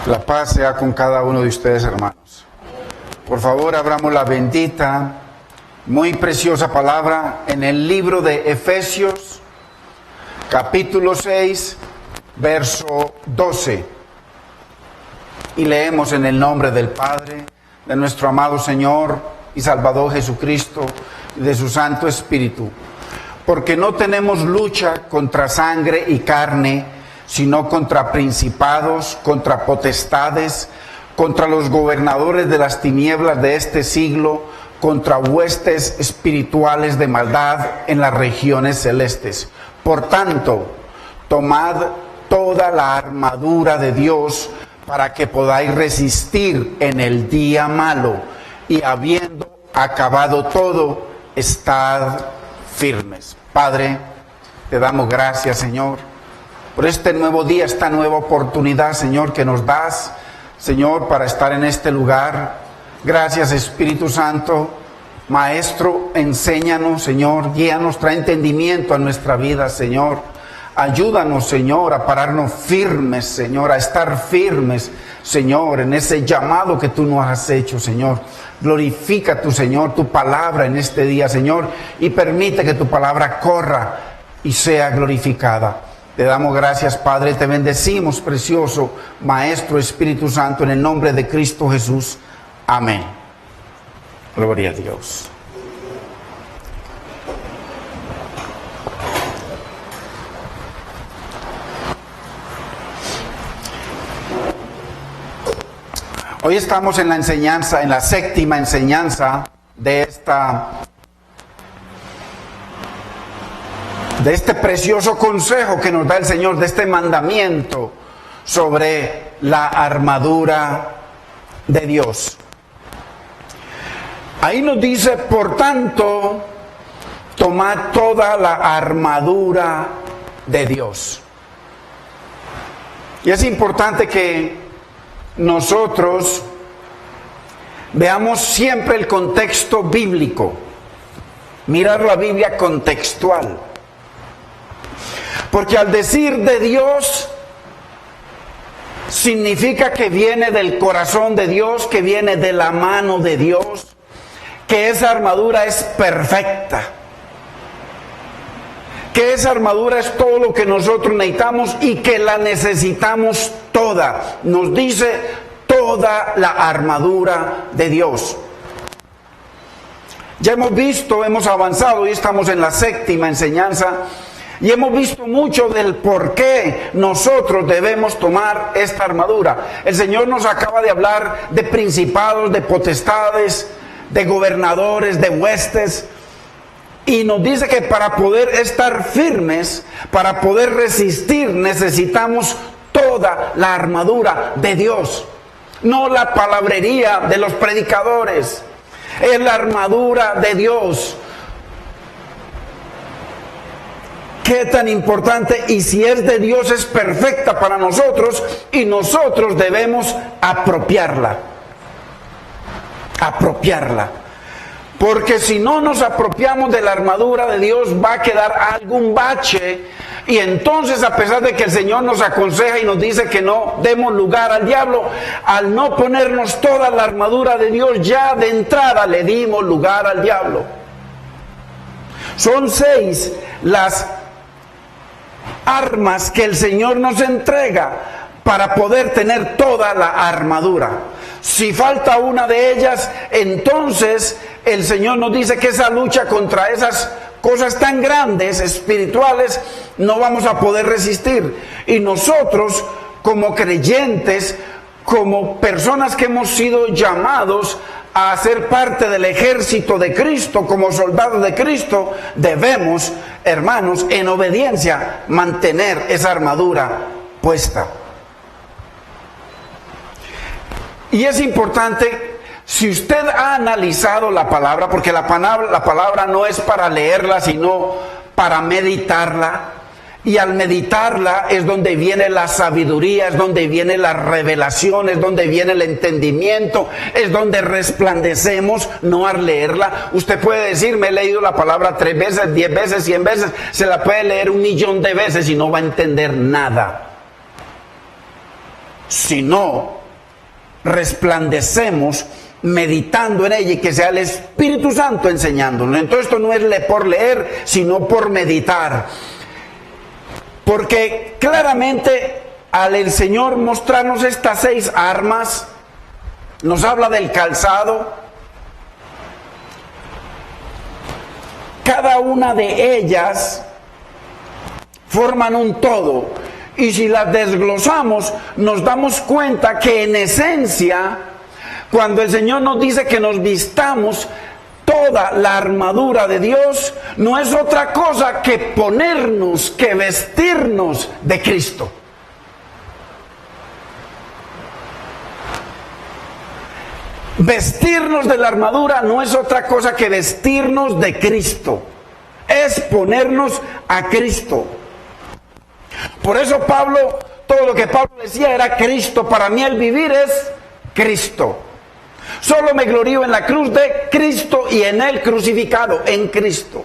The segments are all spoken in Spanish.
La paz sea con cada uno de ustedes, hermanos. Por favor, abramos la bendita, muy preciosa palabra en el libro de Efesios, capítulo 6, verso 12. Y leemos en el nombre del Padre, de nuestro amado Señor y Salvador Jesucristo, y de su Santo Espíritu. Porque no tenemos lucha contra sangre y carne, sino contra principados, contra potestades, contra los gobernadores de las tinieblas de este siglo, contra huestes espirituales de maldad en las regiones celestes. Por tanto, tomad toda la armadura de Dios para que podáis resistir en el día malo, y habiendo acabado todo, estad firmes. Padre, te damos gracias, Señor, por este nuevo día, esta nueva oportunidad, Señor, que nos das, Señor, para estar en este lugar. Gracias, Espíritu Santo. Maestro, enséñanos, Señor, guíanos, trae entendimiento a nuestra vida, Señor. Ayúdanos, Señor, a pararnos firmes, Señor, a estar firmes, Señor, en ese llamado que tú nos has hecho, Señor. Glorifica tu, Señor, tu palabra en este día, Señor, y permite que tu palabra corra y sea glorificada. Te damos gracias, Padre, te bendecimos, precioso Maestro Espíritu Santo, en el nombre de Cristo Jesús. Amén. Gloria a Dios. Hoy estamos en la enseñanza, en la séptima enseñanza de este precioso consejo que nos da el Señor, de este mandamiento sobre la armadura de Dios. Ahí nos dice, por tanto, tomad toda la armadura de Dios. Y es importante que nosotros veamos siempre el contexto bíblico, mirar la Biblia contextual. Porque al decir de Dios, significa que viene del corazón de Dios, que viene de la mano de Dios, que esa armadura es perfecta, que esa armadura es todo lo que nosotros necesitamos y que la necesitamos toda. Nos dice toda la armadura de Dios. Ya hemos visto, hemos avanzado y estamos en la séptima enseñanza. Y hemos visto mucho del por qué nosotros debemos tomar esta armadura. El Señor nos acaba de hablar de principados, de potestades, de gobernadores, de huestes. Y nos dice que para poder estar firmes, para poder resistir, necesitamos toda la armadura de Dios. No la palabrería de los predicadores. Es la armadura de Dios. Qué tan importante, y si es de Dios es perfecta para nosotros, y nosotros debemos apropiarla. Porque si no nos apropiamos de la armadura de Dios, va a quedar algún bache, y entonces, a pesar de que el Señor nos aconseja y nos dice que no demos lugar al diablo, al no ponernos toda la armadura de Dios, ya de entrada le dimos lugar al diablo. Son 6 las armas que el Señor nos entrega para poder tener toda la armadura. Si falta una de ellas, entonces el Señor nos dice que esa lucha contra esas cosas tan grandes, espirituales, no vamos a poder resistir. Y nosotros, como creyentes, como personas que hemos sido llamados a ser parte del ejército de Cristo, como soldados de Cristo, debemos, hermanos, en obediencia, mantener esa armadura puesta. Y es importante, si usted ha analizado la palabra, porque la palabra no es para leerla, sino para meditarla. Y al meditarla es donde viene la sabiduría, es donde viene la revelación, es donde viene el entendimiento, es donde resplandecemos, no al leerla. Usted puede decir, me he leído la palabra 3 veces, 10 veces, 100 veces, se la puede leer 1.000.000 de veces y no va a entender nada. si no resplandecemos meditando en ella y que sea el Espíritu Santo enseñándonos. Entonces esto no es por leer, sino por meditar. Porque claramente al el Señor mostrarnos estas 6 armas, nos habla del calzado. Cada una de ellas forman un todo. Y si las desglosamos, nos damos cuenta que en esencia, cuando el Señor nos dice que nos vistamos toda la armadura de Dios, no es otra cosa que ponernos, que vestirnos de Cristo. Vestirnos de la armadura no es otra cosa que vestirnos de Cristo. Es ponernos a Cristo. Por eso Pablo, todo lo que Pablo decía era Cristo. Para mí el vivir es Cristo. Solo me glorío en la cruz de Cristo y en Él crucificado, en Cristo.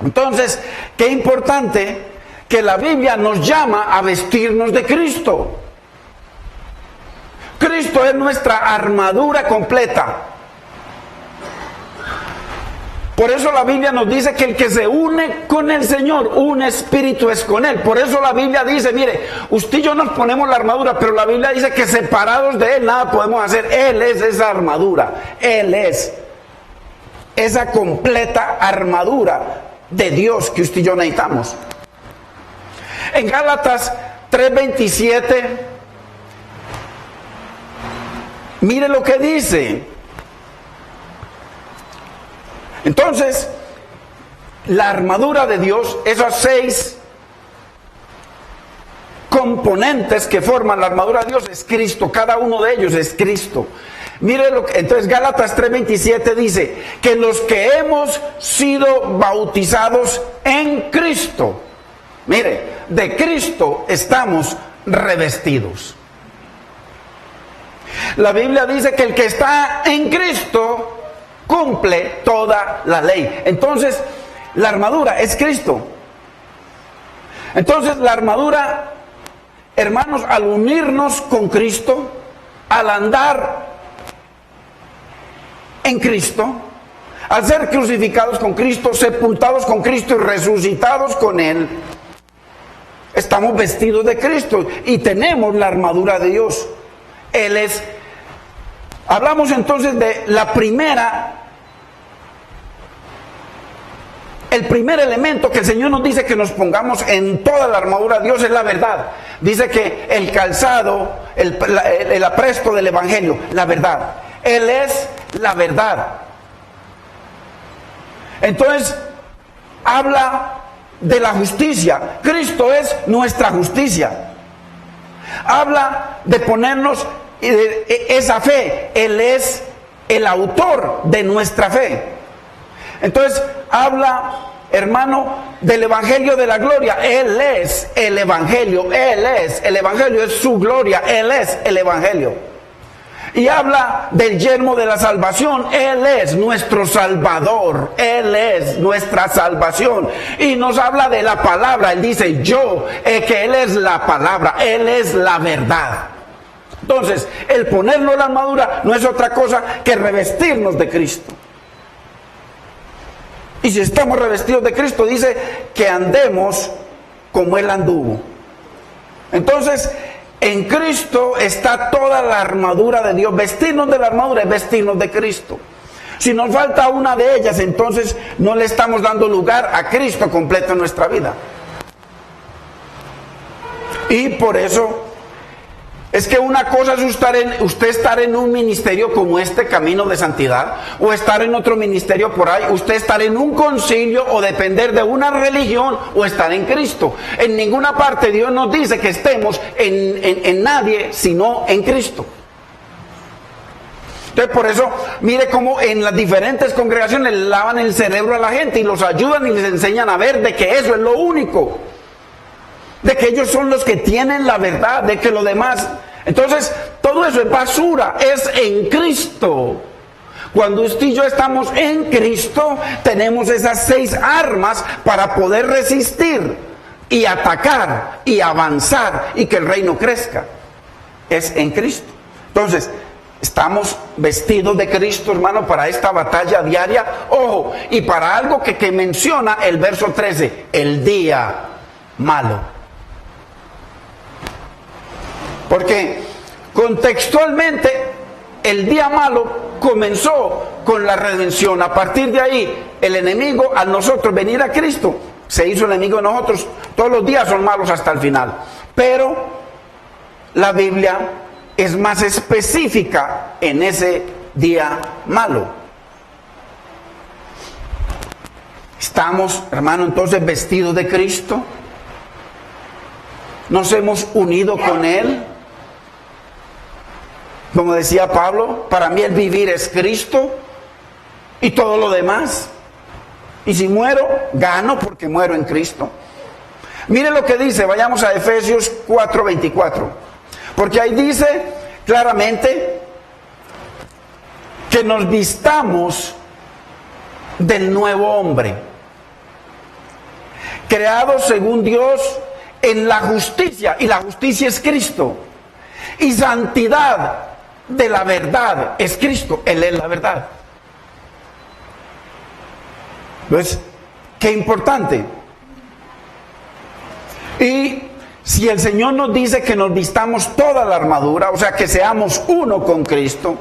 Entonces, qué importante que la Biblia nos llama a vestirnos de Cristo. Cristo es nuestra armadura completa. Por eso la Biblia nos dice que el que se une con el Señor, un espíritu es con Él. Por eso la Biblia dice, mire, usted y yo nos ponemos la armadura, pero la Biblia dice que separados de Él nada podemos hacer. Él es esa armadura. Él es esa completa armadura de Dios que usted y yo necesitamos. En Gálatas 3:27, mire lo que dice. Entonces, la armadura de Dios, esos 6 componentes que forman la armadura de Dios es Cristo. Cada uno de ellos es Cristo. Mire lo que, entonces Gálatas 3:27 dice que los que hemos sido bautizados en Cristo, mire, de Cristo estamos revestidos. La Biblia dice que el que está en Cristo cumple toda la ley. Entonces, la armadura es Cristo. Entonces, la armadura, hermanos, al unirnos con Cristo, al andar en Cristo, al ser crucificados con Cristo, sepultados con Cristo y resucitados con Él, estamos vestidos de Cristo y tenemos la armadura de Dios. Él es. Hablamos entonces de la primera. El primer elemento que el Señor nos dice que nos pongamos en toda la armadura de Dios es la verdad. Dice que el calzado, el apresto del Evangelio, la verdad. Él es la verdad. Entonces, habla de la justicia. Cristo es nuestra justicia. Habla de ponernos esa fe. Él es el autor de nuestra fe. Entonces habla, hermano, del Evangelio de la gloria. Él es el Evangelio. Él es el Evangelio, es su gloria. Él es el Evangelio. Y habla del yermo de la salvación. Él es nuestro Salvador. Él es nuestra salvación. Y nos habla de la palabra. Él dice que Él es la palabra. Él es la verdad. Entonces, el ponernos la armadura no es otra cosa que revestirnos de Cristo. Y si estamos revestidos de Cristo, dice que andemos como Él anduvo. Entonces, en Cristo está toda la armadura de Dios. Vestirnos de la armadura es vestirnos de Cristo. Si nos falta una de ellas, entonces no le estamos dando lugar a Cristo completo en nuestra vida. Y por eso es que una cosa es usted estar en un ministerio como este, Camino de Santidad, o estar en otro ministerio por ahí, usted estar en un concilio o depender de una religión o estar en Cristo. En ninguna parte Dios nos dice que estemos en nadie sino en Cristo. Entonces por eso, mire cómo en las diferentes congregaciones le lavan el cerebro a la gente y los ayudan y les enseñan a ver de que eso es lo único. De que ellos son los que tienen la verdad, de que lo demás. Entonces, todo eso es basura, es en Cristo. Cuando usted y yo estamos en Cristo, tenemos esas 6 armas para poder resistir y atacar y avanzar y que el reino crezca. es en Cristo. Entonces, estamos vestidos de Cristo, hermano, para esta batalla diaria. Ojo, y para algo que menciona el verso 13, el día malo. Porque contextualmente el día malo comenzó con la redención. A partir de ahí, el enemigo, al nosotros venir a Cristo, se hizo enemigo de nosotros. Todos los días son malos hasta el final. Pero la Biblia es más específica en ese día malo. Estamos, hermano, entonces vestidos de Cristo. Nos hemos unido con Él. Como decía Pablo, para mí el vivir es Cristo y todo lo demás. Y si muero, gano porque muero en Cristo. Mire lo que dice, vayamos a Efesios 4:24. Porque ahí dice claramente que nos vistamos del nuevo hombre, creado según Dios en la justicia, y la justicia es Cristo, y santidad de la verdad es Cristo, Él es la verdad. Pues, qué importante. Y si el Señor nos dice que nos vistamos toda la armadura, o sea, que seamos uno con Cristo,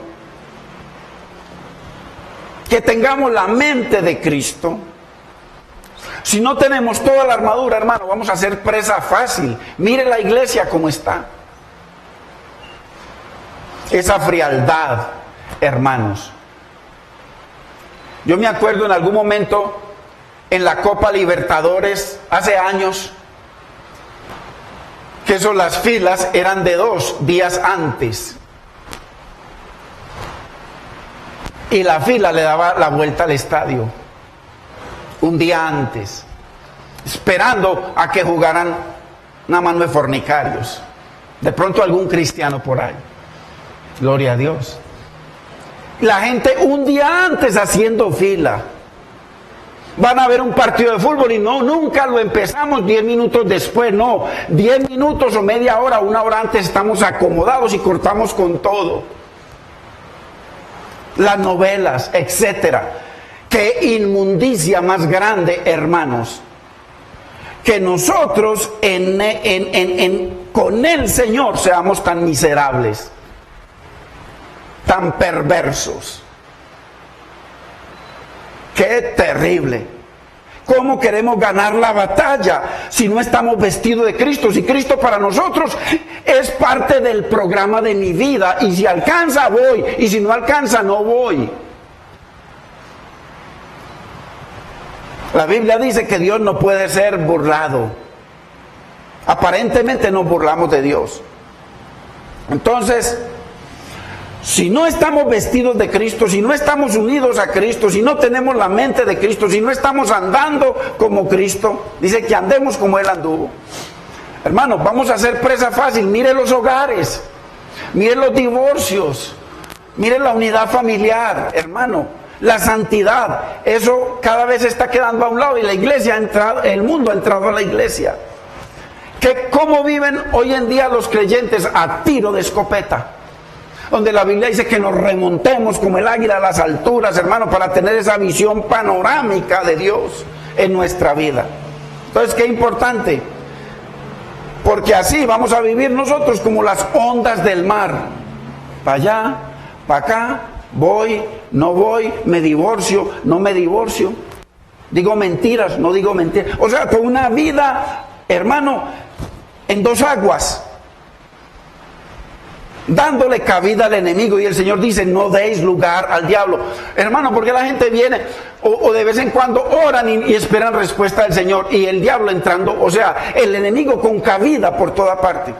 que tengamos la mente de Cristo. Si no tenemos toda la armadura, hermano, vamos a ser presa fácil. Mire la iglesia cómo está. Esa frialdad, hermanos. Yo me acuerdo en algún momento en la Copa Libertadores, hace años, que eso, las filas eran de 2 días antes. Y la fila le daba la vuelta al estadio un día antes, esperando a que jugaran una mano de fornicarios. De pronto algún cristiano por ahí. Gloria a Dios. La gente un día antes haciendo fila. Van a ver un partido de fútbol y no, nunca lo empezamos 10 minutos después, no. 10 minutos o media hora, 1 hora antes estamos acomodados y cortamos con todo. Las novelas, etcétera. Qué inmundicia más grande, hermanos. Que nosotros con el Señor seamos tan miserables, tan perversos. ¡Qué terrible! ¿Cómo queremos ganar la batalla si no estamos vestidos de Cristo? Si Cristo para nosotros es parte del programa de mi vida, y si alcanza voy, y si no alcanza no voy. La Biblia dice que Dios no puede ser burlado. Aparentemente nos burlamos de Dios. Entonces, si no estamos vestidos de Cristo, si no estamos unidos a Cristo, si no tenemos la mente de Cristo, si no estamos andando como Cristo, dice que andemos como Él anduvo. Hermanos, vamos a ser presa fácil. Mire los hogares, mire los divorcios, mire la unidad familiar, hermano, la santidad. Eso cada vez está quedando a un lado, y la iglesia ha entrado, el mundo ha entrado a la iglesia. ¿Cómo viven hoy en día los creyentes? A tiro de escopeta. Donde la Biblia dice que nos remontemos como el águila a las alturas, hermano, para tener esa visión panorámica de Dios en nuestra vida. Entonces, qué importante, porque así vamos a vivir nosotros como las ondas del mar. Para allá, para acá, voy, no voy, me divorcio, no me divorcio, digo mentiras, no digo mentiras. O sea, con una vida, hermano, en 2 aguas, dándole cabida al enemigo. Y el Señor dice: no deis lugar al diablo. Hermano, porque la gente viene o de vez en cuando oran y esperan respuesta del Señor, y el diablo entrando, o sea, el enemigo con cabida por toda parte.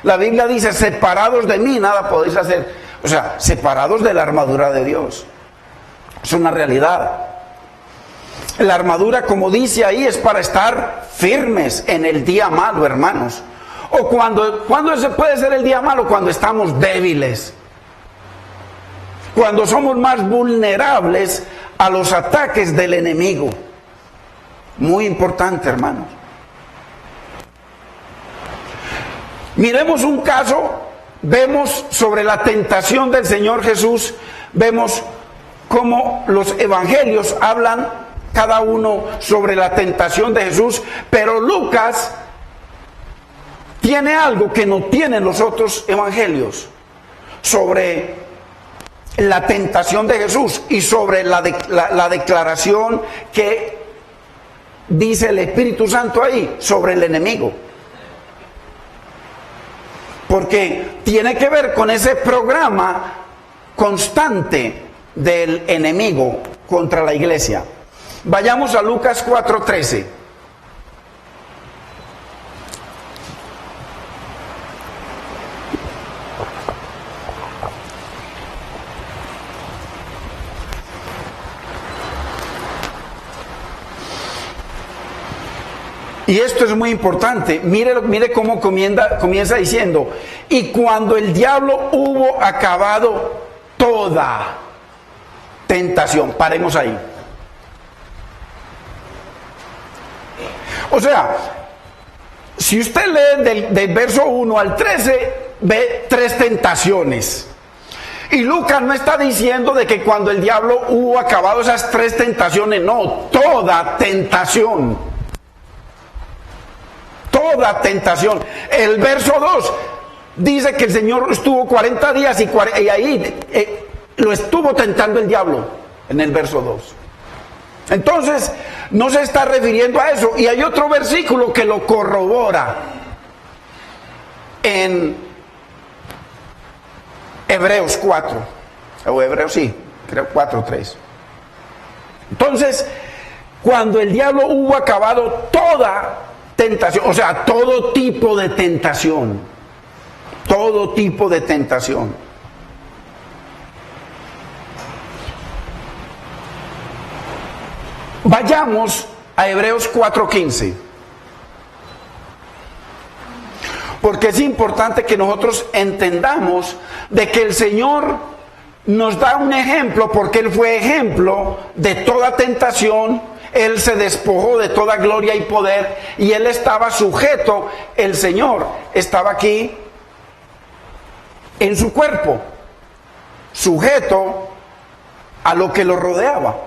La Biblia dice: separados de mí nada podéis hacer. O sea, separados de la armadura de Dios. Es una realidad. La armadura, como dice ahí, es para estar firmes en el día malo, hermanos. O cuando se puede ser el día malo, cuando estamos débiles, cuando somos más vulnerables a los ataques del enemigo. Muy importante, hermanos. Miremos un caso vemos sobre la tentación del Señor Jesús, vemos cómo los evangelios hablan cada uno sobre la tentación de Jesús, pero Lucas tiene algo que no tienen los otros evangelios sobre la tentación de Jesús y sobre la declaración que dice el Espíritu Santo ahí sobre el enemigo. Porque tiene que ver con ese programa constante del enemigo contra la iglesia. Vayamos a Lucas 4:13. Y esto es muy importante. Mire cómo comienza diciendo: y cuando el diablo hubo acabado toda tentación. Paremos ahí. O sea, si usted lee del verso 1 al 13, ve 3 tentaciones. Y Lucas no está diciendo de que cuando el diablo hubo acabado esas 3 tentaciones, no, toda tentación. Toda tentación. El verso 2 dice que el Señor estuvo 40 días y ahí lo estuvo tentando el diablo, en el verso 2. Entonces, no se está refiriendo a eso. Y hay otro versículo que lo corrobora en Hebreos 4. O Hebreos, sí, creo 4:3. Entonces, cuando el diablo hubo acabado toda tentación, o sea, todo tipo de tentación. Todo tipo de tentación. Vayamos a Hebreos 4:15. Porque es importante que nosotros entendamos de que el Señor nos da un ejemplo, porque Él fue ejemplo de toda tentación. Él se despojó de toda gloria y poder y Él estaba sujeto, el Señor estaba aquí en su cuerpo, sujeto a lo que lo rodeaba.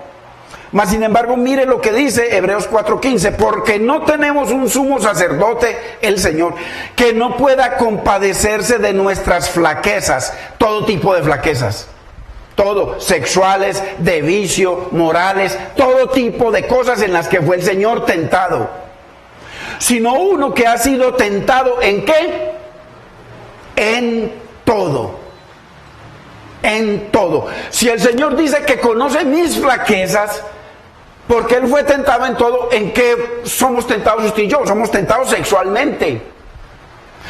Mas sin embargo, mire lo que dice Hebreos 4:15, porque no tenemos un sumo sacerdote, el Señor, que no pueda compadecerse de nuestras flaquezas, todo tipo de flaquezas, todo, sexuales, de vicio, morales, todo tipo de cosas en las que fue el Señor tentado, sino uno que ha sido tentado ¿en qué? En todo. En todo. Si el Señor dice que conoce mis flaquezas, porque Él fue tentado en todo, ¿en qué somos tentados usted y yo? Somos tentados sexualmente.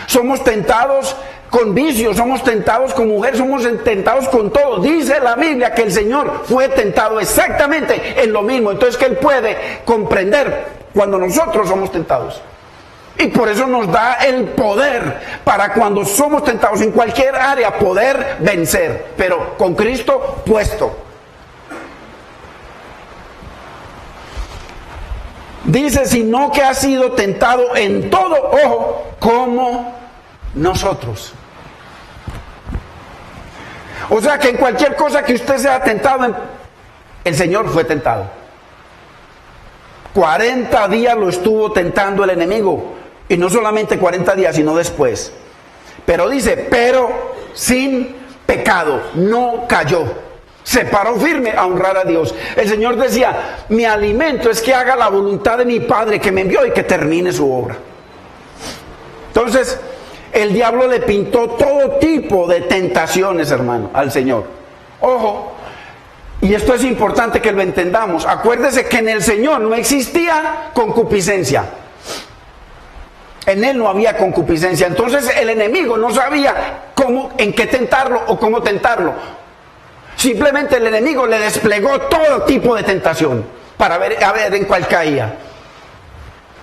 Somos tentados con vicios, somos tentados con mujeres, somos tentados con todo. Dice la Biblia que el Señor fue tentado exactamente en lo mismo. Entonces que Él puede comprender cuando nosotros somos tentados. Y por eso nos da el poder para cuando somos tentados en cualquier área poder vencer. Pero con Cristo puesto. Dice, sino que ha sido tentado en todo, ojo, como nosotros. O sea que en cualquier cosa que usted sea tentado, el Señor fue tentado. 40 días lo estuvo tentando el enemigo. Y no solamente 40 días, sino después. Pero dice, pero sin pecado, no cayó. Se paró firme a honrar a Dios. El Señor decía, mi alimento es que haga la voluntad de mi Padre que me envió y que termine su obra. Entonces, el diablo le pintó todo tipo de tentaciones, hermano, al Señor. Ojo, y esto es importante que lo entendamos. Acuérdese que en el Señor no existía concupiscencia. En Él no había concupiscencia. Entonces el enemigo no sabía cómo, en qué tentarlo o cómo tentarlo. Simplemente el enemigo le desplegó todo tipo de tentación para ver, a ver en cuál caía.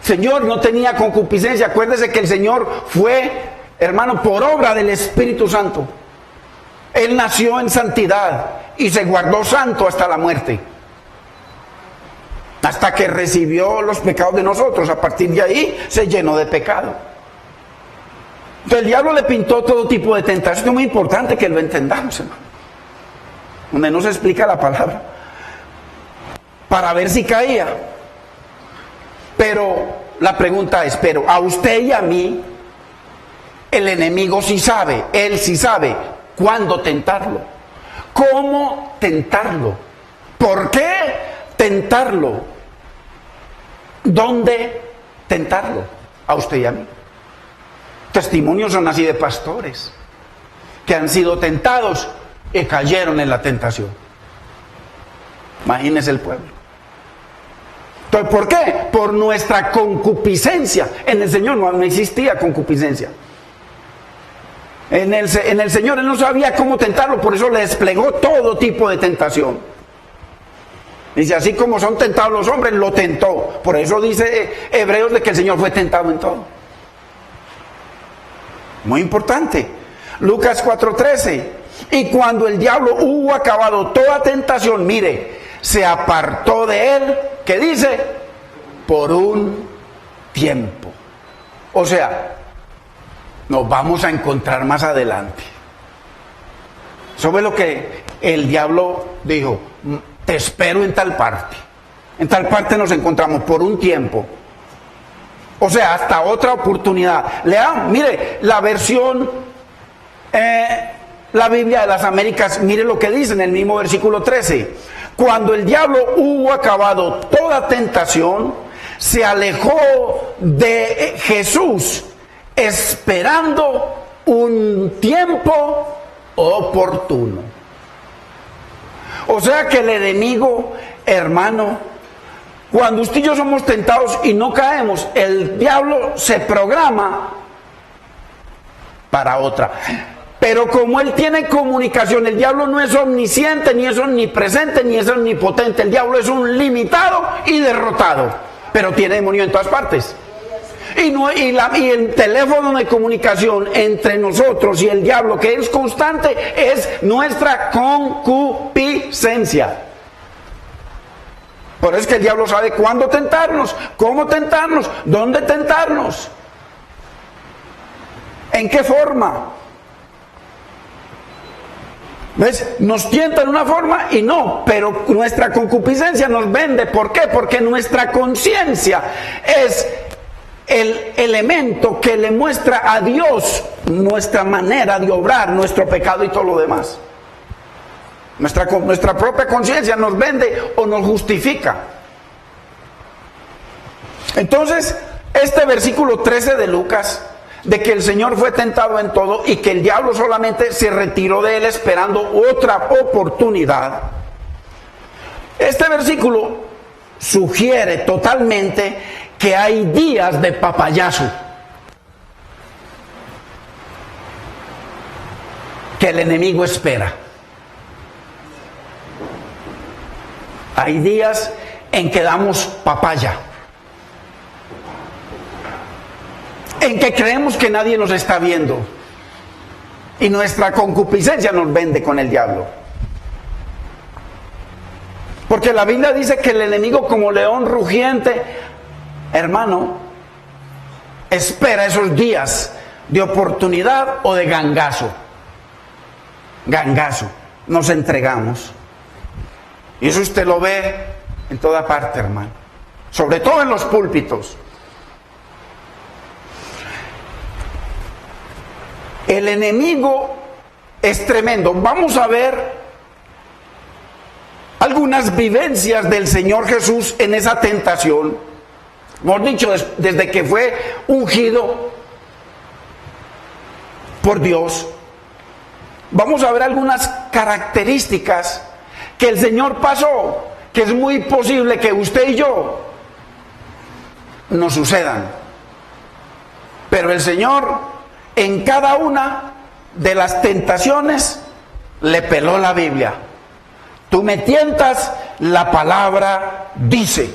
El Señor no tenía concupiscencia. Acuérdese que el Señor fue, hermano, por obra del Espíritu Santo. Él nació en santidad y se guardó santo hasta la muerte. Hasta que recibió los pecados de nosotros. A partir de ahí se llenó de pecado. Entonces el diablo le pintó todo tipo de tentación. Es muy importante que lo entendamos, hermano. Donde no se explica la palabra. Para ver si caía. Pero la pregunta es, pero a usted y a mí, el enemigo sí sabe, él sí sabe cuándo tentarlo. ¿Cómo tentarlo? ¿Por qué tentarlo? ¿Dónde tentarlo? A usted y a mí. Testimonios son así de pastores que han sido tentados y cayeron en la tentación. Imagínese el pueblo. Entonces, ¿por qué? Por nuestra concupiscencia. En el Señor no existía concupiscencia. En el Señor Él no sabía cómo tentarlo, por eso le desplegó todo tipo de tentación. Dice, así como son tentados los hombres, lo tentó. Por eso dice Hebreos de que el Señor fue tentado en todo. Muy importante. Lucas 4:13. Y cuando el diablo hubo acabado toda tentación, mire, se apartó de él, ¿qué dice? Por un tiempo. O sea, nos vamos a encontrar más adelante. Eso es lo que el diablo dijo, te espero en tal parte. En tal parte nos encontramos por un tiempo. O sea, hasta otra oportunidad. Lean, mire, la versión, la Biblia de las Américas, mire lo que dice en el mismo versículo 13. Cuando el diablo hubo acabado toda tentación, se alejó de Jesús, esperando un tiempo oportuno. O sea que el enemigo, hermano, cuando usted y yo somos tentados y no caemos, el diablo se programa para otra. Pero como él tiene comunicación, el diablo no es omnisciente, ni es omnipresente, ni es omnipotente. El diablo es un limitado y derrotado, pero tiene demonio en todas partes. Y el teléfono de comunicación entre nosotros y el diablo, que es constante, es nuestra concupiscencia. Por eso es que el diablo sabe cuándo tentarnos, cómo tentarnos, dónde tentarnos, en qué forma. ¿Ves? Nos tienta en una forma y no, pero nuestra concupiscencia nos vende. ¿Por qué? Porque nuestra conciencia es el elemento que le muestra a Dios nuestra manera de obrar, nuestro pecado y todo lo demás. Nuestra propia conciencia nos vende o nos justifica. Entonces, este versículo 13 de Lucas, de que el Señor fue tentado en todo y que el diablo solamente se retiró de él esperando otra oportunidad. Este versículo sugiere totalmente que hay días de papayazo, que el enemigo espera. Hay días en que damos papaya, en que creemos que nadie nos está viendo y nuestra concupiscencia nos vende con el diablo. Porque la Biblia dice que el enemigo, como león rugiente, hermano, espera esos días de oportunidad o de gangazo. Gangazo, nos entregamos. Y eso usted lo ve en toda parte, hermano. Sobre todo en los púlpitos. El enemigo es tremendo. Vamos a ver algunas vivencias del Señor Jesús en esa tentación. Hemos dicho, desde que fue ungido por Dios. Vamos a ver algunas características que el Señor pasó, que es muy posible que usted y yo nos sucedan. Pero el Señor, en cada una de las tentaciones, le peló la Biblia. Tú me tientas, la palabra dice.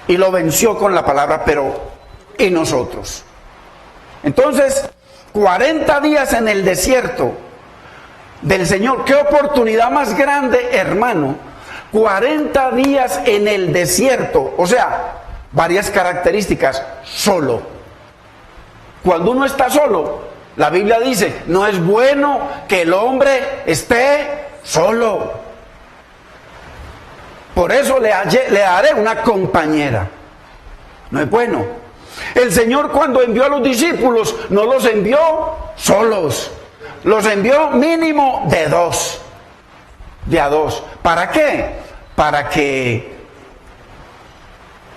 Y lo venció con la palabra, pero ¿y nosotros? Entonces, 40 días en el desierto del Señor. ¿Qué oportunidad más grande, hermano? 40 días en el desierto. O sea, varias características. Solo. Cuando uno está solo, la Biblia dice, no es bueno que el hombre esté solo. Por eso le haré una compañera. No es bueno. El Señor, cuando envió a los discípulos, no los envió solos. Los envió mínimo de dos. De a dos. ¿Para qué? Para que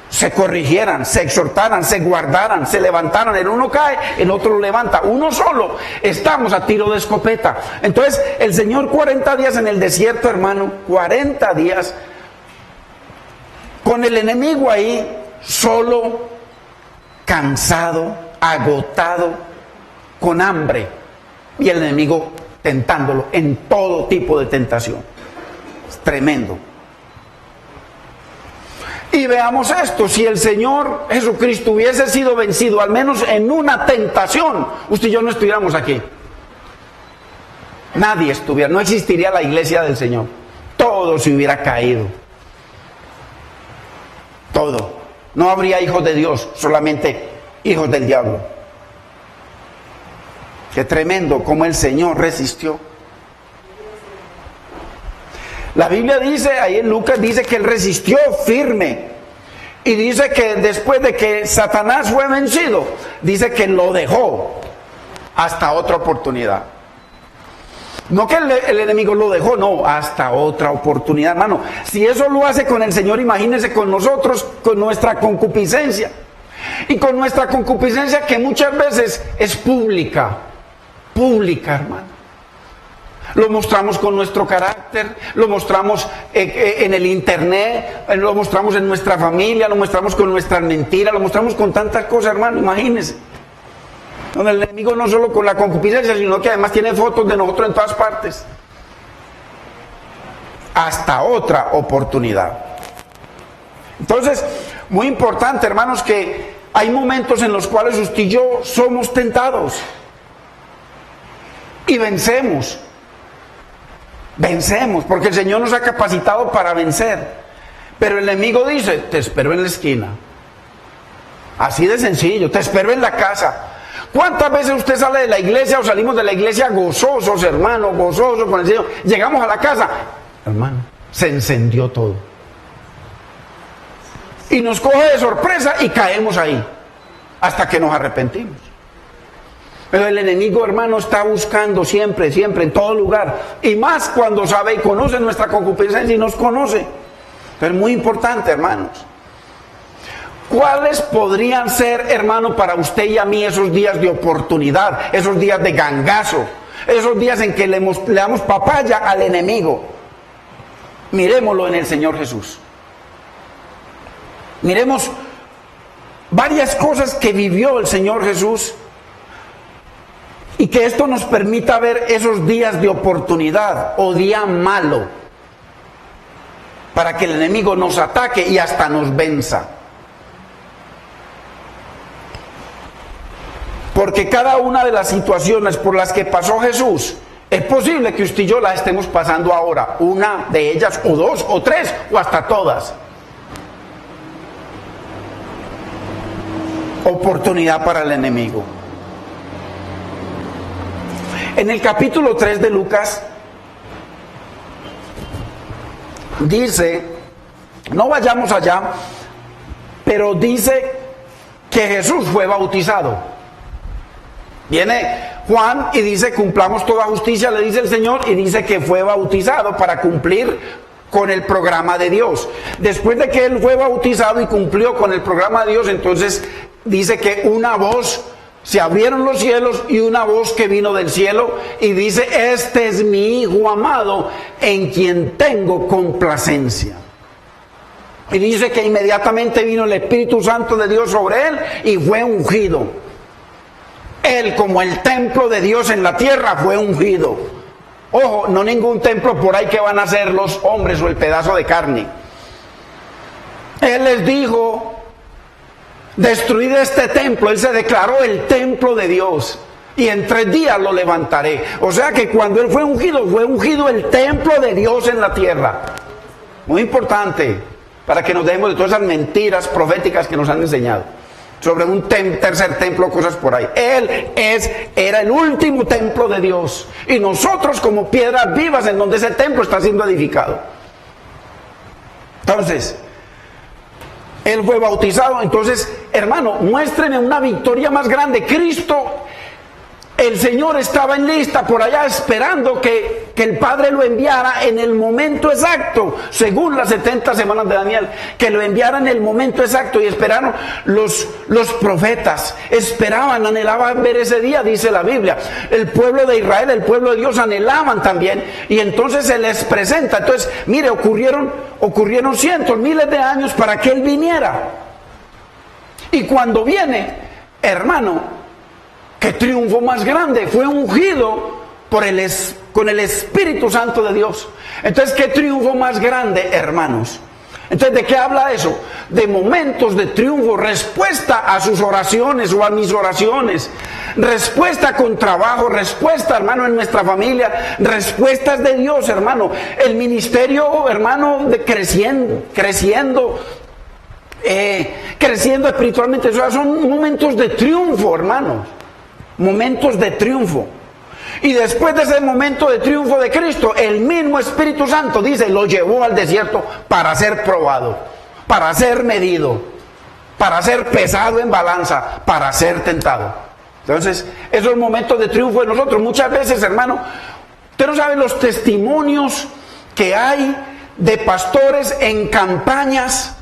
se corrigieran, se exhortaran, se guardaran, se levantaran. El uno cae, el otro lo levanta. Uno solo, estamos a tiro de escopeta. Entonces, el Señor 40 días en el desierto, hermano, 40 días, con el enemigo ahí, solo, cansado, agotado, con hambre. Y el enemigo tentándolo en todo tipo de tentación. Es tremendo. Y veamos esto, si el Señor Jesucristo hubiese sido vencido, al menos en una tentación, usted y yo no estuviéramos aquí. Nadie estuviera, no existiría la iglesia del Señor. Todo se hubiera caído. Todo. No habría hijos de Dios, solamente hijos del diablo. Qué tremendo como el Señor resistió. La Biblia dice, ahí en Lucas dice que él resistió firme. Y dice que después de que Satanás fue vencido, dice que lo dejó hasta otra oportunidad. No que el enemigo lo dejó, no, hasta otra oportunidad, hermano. Si eso lo hace con el Señor, imagínense con nosotros, con nuestra concupiscencia. Y con nuestra concupiscencia que muchas veces es pública, hermano. Lo mostramos con nuestro carácter, lo mostramos en el internet, lo mostramos en nuestra familia, lo mostramos con nuestras mentiras, lo mostramos con tantas cosas, hermano, imagínense. Donde el enemigo no solo con la concupiscencia, sino que además tiene fotos de nosotros en todas partes. Hasta otra oportunidad. Entonces, muy importante, hermanos, que hay momentos en los cuales usted y yo somos tentados. Y vencemos. Vencemos, porque el Señor nos ha capacitado para vencer. Pero el enemigo dice, te espero en la esquina. Así de sencillo, te espero en la casa. ¿Cuántas veces usted sale de la iglesia o salimos de la iglesia gozosos, hermano, gozosos con el Señor? Llegamos a la casa, hermano, se encendió todo. Y nos coge de sorpresa y caemos ahí, hasta que nos arrepentimos. Pero el enemigo, hermano, está buscando siempre, en todo lugar. Y más cuando sabe y conoce nuestra concupiscencia y nos conoce. Pero es muy importante, hermanos. ¿Cuáles podrían ser, hermano, para usted y a mí esos días de oportunidad, esos días de gangazo, esos días en que le damos papaya al enemigo? Miremoslo en el Señor Jesús. Miremos varias cosas que vivió el Señor Jesús y que esto nos permita ver esos días de oportunidad o día malo para que el enemigo nos ataque y hasta nos venza. Porque cada una de las situaciones por las que pasó Jesús, es posible que usted y yo las estemos pasando ahora. Una de ellas, o dos, o tres, o hasta todas. Oportunidad para el enemigo. En el capítulo 3 de Lucas, dice, no vayamos allá, pero dice que Jesús fue bautizado. Viene Juan y dice, cumplamos toda justicia, le dice el Señor, y dice que fue bautizado para cumplir con el programa de Dios. Después de que él fue bautizado y cumplió con el programa de Dios, entonces dice que una voz, se abrieron los cielos y una voz que vino del cielo y dice, este es mi Hijo amado en quien tengo complacencia. Y dice que inmediatamente vino el Espíritu Santo de Dios sobre él y fue ungido. Él, como el templo de Dios en la tierra, fue ungido. Ojo, no ningún templo por ahí que van a hacer los hombres o el pedazo de carne. Él les dijo, destruid este templo. Él se declaró el templo de Dios. Y en 3 días lo levantaré. O sea que cuando él fue ungido el templo de Dios en la tierra. Muy importante, para que nos dejemos de todas esas mentiras proféticas que nos han enseñado. sobre un tercer templo, cosas por ahí. Él era el último templo de Dios. Y nosotros como piedras vivas en donde ese templo está siendo edificado. Entonces, Él fue bautizado. Entonces, hermano, muéstrenme una victoria más grande. Cristo, el Señor estaba en lista por allá esperando que el Padre lo enviara en el momento exacto, según las 70 semanas de Daniel, que lo enviara en el momento exacto. Y esperaron los profetas, esperaban, anhelaban ver ese día, dice la Biblia. El pueblo de Israel, el pueblo de Dios anhelaban también, y entonces se les presenta. Entonces, mire, ocurrieron cientos, miles de años para que Él viniera. Y cuando viene, hermano, qué triunfo más grande, fue ungido con el Espíritu Santo de Dios. Entonces, qué triunfo más grande, hermanos. Entonces, ¿de qué habla eso? De momentos de triunfo, respuesta a sus oraciones o a mis oraciones, respuesta con trabajo, respuesta, hermano, en nuestra familia, respuestas de Dios, hermano. El ministerio, hermano, creciendo espiritualmente. O sea, son momentos de triunfo, hermanos. Momentos de triunfo. Y después de ese momento de triunfo de Cristo, el mismo Espíritu Santo, dice, lo llevó al desierto para ser probado, para ser medido, para ser pesado en balanza, para ser tentado. Entonces, esos momentos de triunfo de nosotros, muchas veces, hermano, usted no sabe los testimonios que hay de pastores en campañas,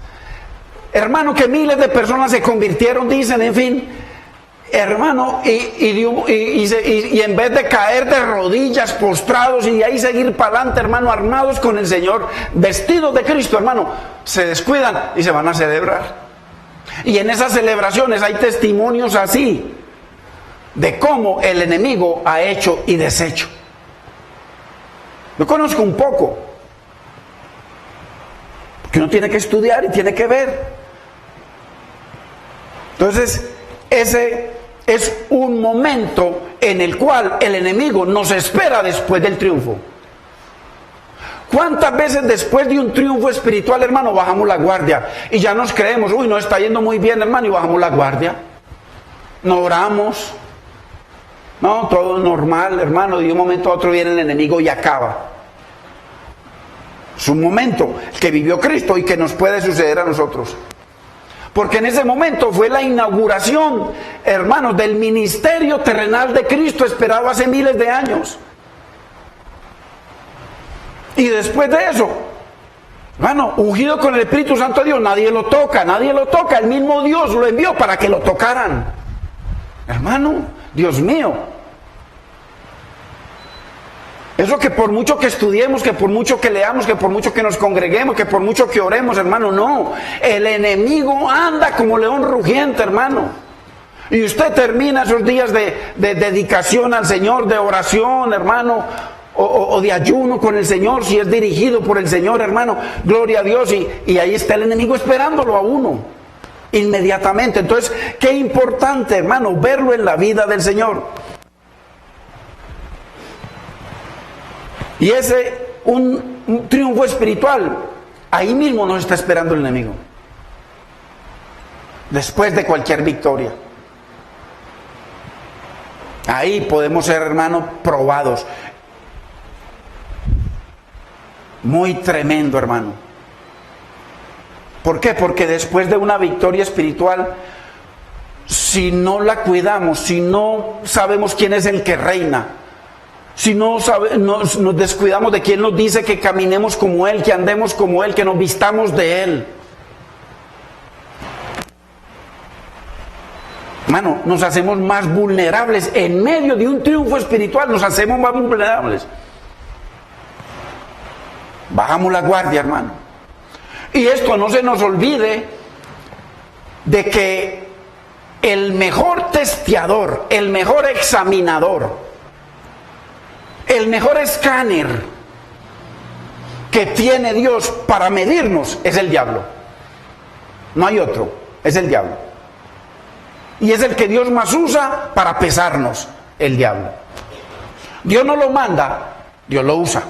hermano, que miles de personas se convirtieron, dicen, en fin, hermano, y en vez de caer de rodillas, postrados, y de ahí seguir para adelante, hermano, armados con el Señor, vestidos de Cristo, hermano, se descuidan y se van a celebrar. Y en esas celebraciones hay testimonios así, de cómo el enemigo ha hecho y deshecho. Yo conozco un poco, porque uno tiene que estudiar y tiene que ver. Entonces, ese es un momento en el cual el enemigo nos espera después del triunfo. ¿Cuántas veces después de un triunfo espiritual, hermano, bajamos la guardia y ya nos creemos, uy, no está yendo muy bien, hermano, y bajamos la guardia? No oramos, no, todo normal, hermano, de un momento a otro viene el enemigo y acaba. Es un momento que vivió Cristo y que nos puede suceder a nosotros. Porque en ese momento fue la inauguración, hermanos, del ministerio terrenal de Cristo esperado hace miles de años. Y después de eso, hermano, ungido con el Espíritu Santo de Dios, nadie lo toca, el mismo Dios lo envió para que lo tocaran. Hermano, Dios mío. Eso que por mucho que estudiemos, que por mucho que leamos, que por mucho que nos congreguemos, que por mucho que oremos, hermano, no. El enemigo anda como león rugiente, hermano. Y usted termina esos días de dedicación al Señor, de oración, hermano, o de ayuno con el Señor, si es dirigido por el Señor, hermano, gloria a Dios, y ahí está el enemigo esperándolo a uno, inmediatamente. Entonces, qué importante, hermano, verlo en la vida del Señor. Y un triunfo espiritual, ahí mismo nos está esperando el enemigo. Después de cualquier victoria. Ahí podemos ser, hermano, probados. Muy tremendo, hermano. ¿Por qué? Porque después de una victoria espiritual, si no la cuidamos, si no sabemos quién es el que reina, si nos descuidamos de quien nos dice que caminemos como Él, que andemos como Él, que nos vistamos de Él, hermano, nos hacemos más vulnerables. En medio de un triunfo espiritual nos hacemos más vulnerables. Bajamos la guardia, hermano. Y esto no se nos olvide de que el mejor testeador, el mejor examinador, el mejor escáner que tiene Dios para medirnos es el diablo. No hay otro, es el diablo. Y es el que Dios más usa para pesarnos, el diablo. Dios no lo manda, Dios lo usa.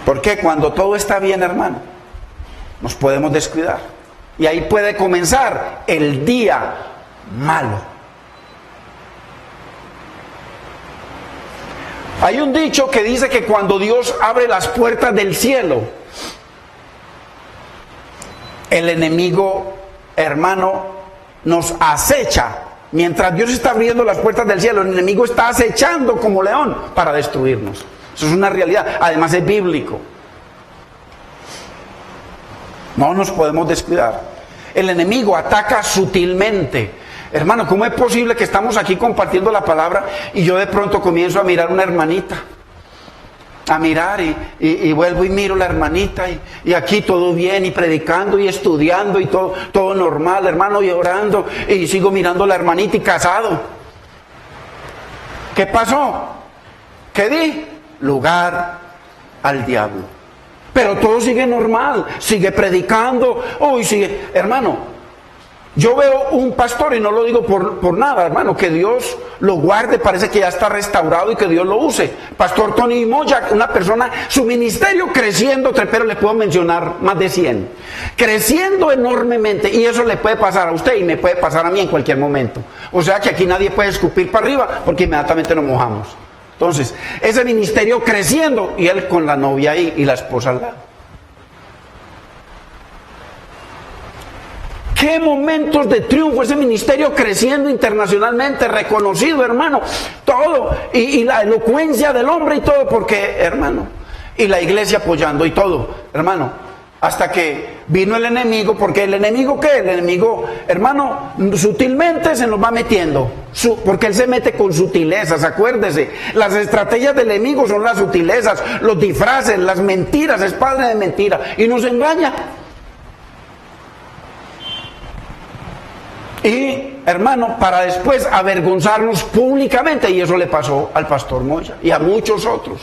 Porque cuando todo está bien, hermano, nos podemos descuidar. Y ahí puede comenzar el día malo. Hay un dicho que dice que cuando Dios abre las puertas del cielo, el enemigo, hermano, nos acecha. Mientras Dios está abriendo las puertas del cielo, el enemigo está acechando como león para destruirnos. Eso es una realidad. Además es bíblico. No nos podemos descuidar. El enemigo ataca sutilmente. Hermano, ¿cómo es posible que estamos aquí compartiendo la palabra y yo de pronto comienzo a mirar una hermanita? A mirar y vuelvo y miro la hermanita y aquí todo bien y predicando y estudiando y todo normal, hermano, y orando y sigo mirando a la hermanita y casado. ¿Qué pasó? ¿Qué di? Lugar al diablo. Pero todo sigue normal, sigue predicando, sigue, hermano. Yo veo un pastor, y no lo digo por nada, hermano, que Dios lo guarde, parece que ya está restaurado y que Dios lo use. Pastor Tony Moya, una persona, su ministerio creciendo, pero le puedo mencionar más de 100. Creciendo enormemente, y eso le puede pasar a usted y me puede pasar a mí en cualquier momento. O sea que aquí nadie puede escupir para arriba porque inmediatamente nos mojamos. Entonces, ese ministerio creciendo y él con la novia ahí y la esposa al lado. Qué momentos de triunfo, ese ministerio creciendo internacionalmente, reconocido, hermano, todo, y la elocuencia del hombre y todo, porque, hermano, y la iglesia apoyando y todo, hermano, hasta que vino el enemigo, porque el enemigo, ¿qué? El enemigo, hermano, sutilmente se nos va metiendo, porque él se mete con sutilezas, acuérdese, las estrategias del enemigo son las sutilezas, los disfraces, las mentiras, es padre de mentira, y nos engaña. Y, hermano, para después avergonzarnos públicamente, y eso le pasó al pastor Moya y a muchos otros,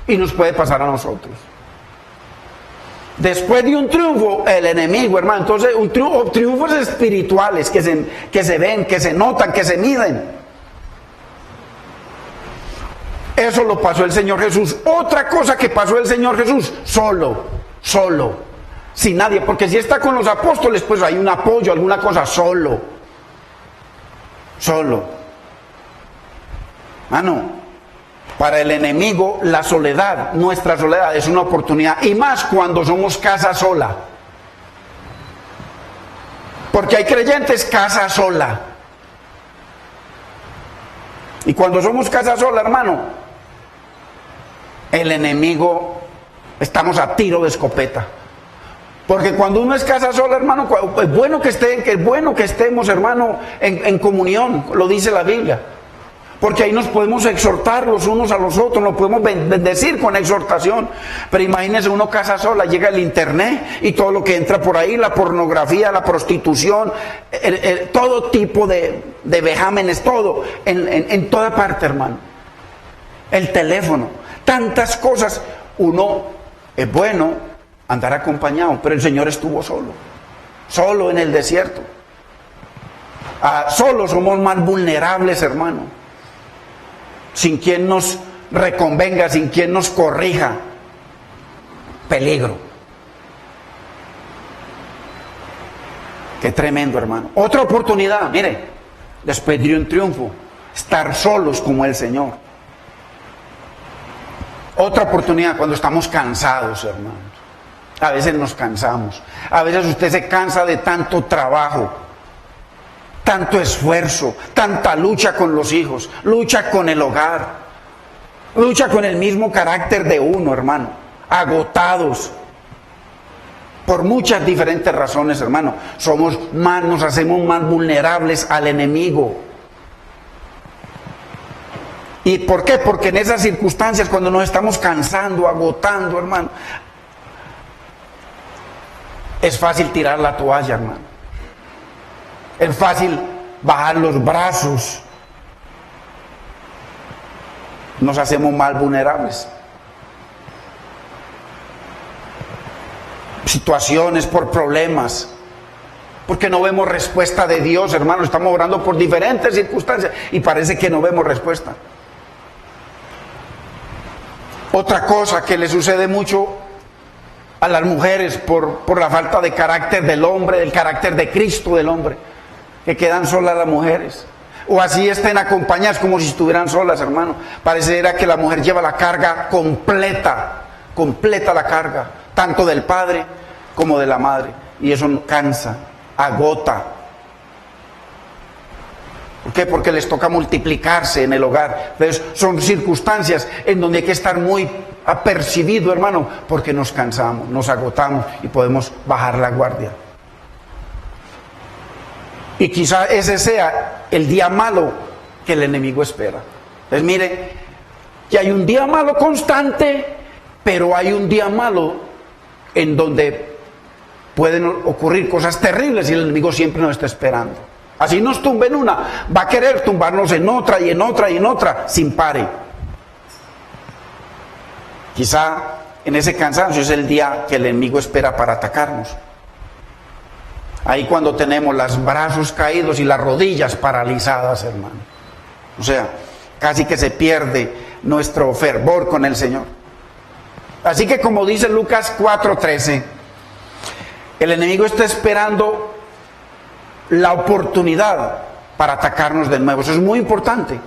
y nos puede pasar a nosotros. Después de un triunfo, el enemigo, hermano, entonces triunfos espirituales que se ven, que se notan, que se miden. Eso lo pasó el Señor Jesús. Otra cosa que pasó el Señor Jesús, solo, sin nadie, porque si está con los apóstoles, pues hay un apoyo, alguna cosa, solo. Para el enemigo la soledad, nuestra soledad es una oportunidad, y más cuando somos casa sola, porque hay creyentes casa sola, y cuando somos casa sola, hermano, el enemigo, estamos a tiro de escopeta. Porque cuando uno es casa sola, hermano, es bueno que estemos, hermano, en comunión, lo dice la Biblia. Porque ahí nos podemos exhortar los unos a los otros, nos podemos bendecir con exhortación. Pero imagínense uno casa sola, llega el internet y todo lo que entra por ahí, la pornografía, la prostitución, todo tipo de vejámenes, todo, en toda parte, hermano. El teléfono, tantas cosas. Uno es bueno andar acompañado, pero el Señor estuvo solo en el desierto. Solos somos más vulnerables, hermano, sin quien nos reconvenga, sin quien nos corrija. Peligro. Qué tremendo, hermano. Otra oportunidad, mire, después de un triunfo, estar solos como el Señor. Otra oportunidad cuando estamos cansados, hermano. A veces nos cansamos, a veces usted se cansa de tanto trabajo, tanto esfuerzo, tanta lucha con los hijos, lucha con el hogar, lucha con el mismo carácter de uno, hermano, agotados, por muchas diferentes razones, hermano, nos hacemos más vulnerables al enemigo. ¿Y por qué? Porque en esas circunstancias, cuando nos estamos cansando, agotando, hermano, es fácil tirar la toalla, hermano. Es fácil bajar los brazos. Nos hacemos más vulnerables. Situaciones, por problemas. Porque no vemos respuesta de Dios, hermano. Estamos orando por diferentes circunstancias y parece que no vemos respuesta. Otra cosa que le sucede mucho a las mujeres por la falta de carácter del hombre, del carácter de Cristo del hombre, que quedan solas las mujeres. O así estén acompañadas como si estuvieran solas, hermano. Pareciera que la mujer lleva la carga completa la carga, tanto del padre como de la madre. Y eso cansa, agota. ¿Por qué? Porque les toca multiplicarse en el hogar. Entonces son circunstancias en donde hay que estar muy apercibido, hermano, porque nos cansamos, nos agotamos y podemos bajar la guardia. Y quizá ese sea el día malo que el enemigo espera. Entonces mire, que hay un día malo constante, pero hay un día malo en donde pueden ocurrir cosas terribles y el enemigo siempre nos está esperando. Así nos tumbe en una, va a querer tumbarnos en otra y en otra y en otra, sin pare. Quizá en ese cansancio es el día que el enemigo espera para atacarnos. Ahí cuando tenemos los brazos caídos y las rodillas paralizadas, hermano. O sea, casi que se pierde nuestro fervor con el Señor. Así que como dice Lucas 4:13, el enemigo está esperando la oportunidad para atacarnos de nuevo. Eso es muy importante.